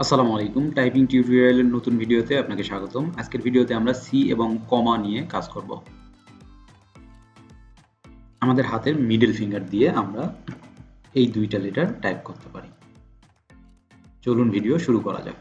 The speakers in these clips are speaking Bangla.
আসসালামু আলাইকুম। টাইপিং টিউটোরিয়ালের নতুন ভিডিওতে আপনাকে স্বাগতম। আজকের ভিডিওতে আমরা সি এবং কমা নিয়ে কাজ করব। আমাদের হাতের মিডল ফিঙ্গার দিয়ে আমরা এই দুইটা লেটার টাইপ করতে পারি। চলুন ভিডিও শুরু করা যাক।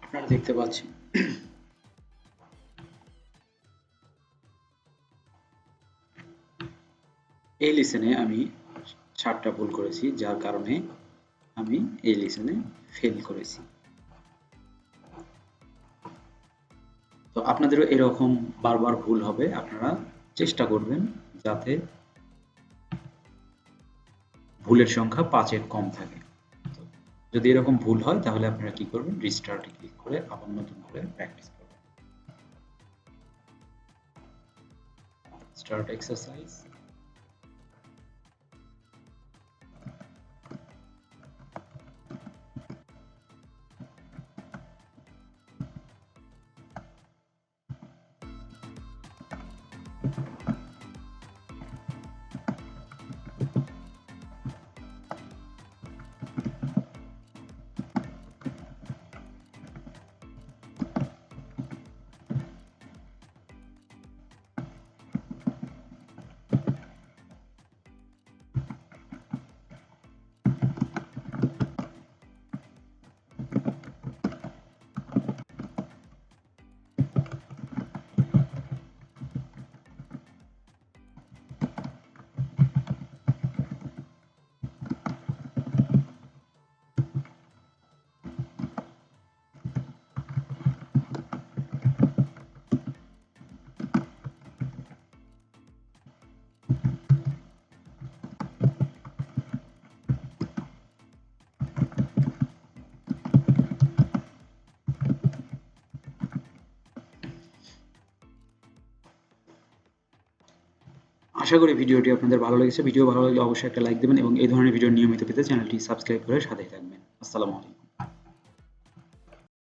আপনারা দেখতে পাচ্ছেন এই লিসেনে আমি 7টা ভুল করেছি, যার কারণে আমি এই লিসেনে ফেল করেছি। তো আপনাদেরও এরকম বারবার ভুল হবে। আপনারা চেষ্টা করবেন যাতে ভুলের সংখ্যা 5-এর কম থাকে। তো যদি এরকম ভুল হয় তাহলে আপনারা কি করবেন? রিস্টার্টে ক্লিক করে আবার নতুন করে প্র্যাকটিস করবেন। Start exercise. আশা করি ভিডিওটি আপনাদের ভালো লেগেছে। ভিডিও ভালো লাগলে অবশ্যই একটা লাইক দেবেন এবং এই ধরনের ভিডিও নিয়মিত পেতে চ্যানেলটি সাবস্ক্রাইব করে সাথেই থাকবেন। আসসালামু আলাইকুম।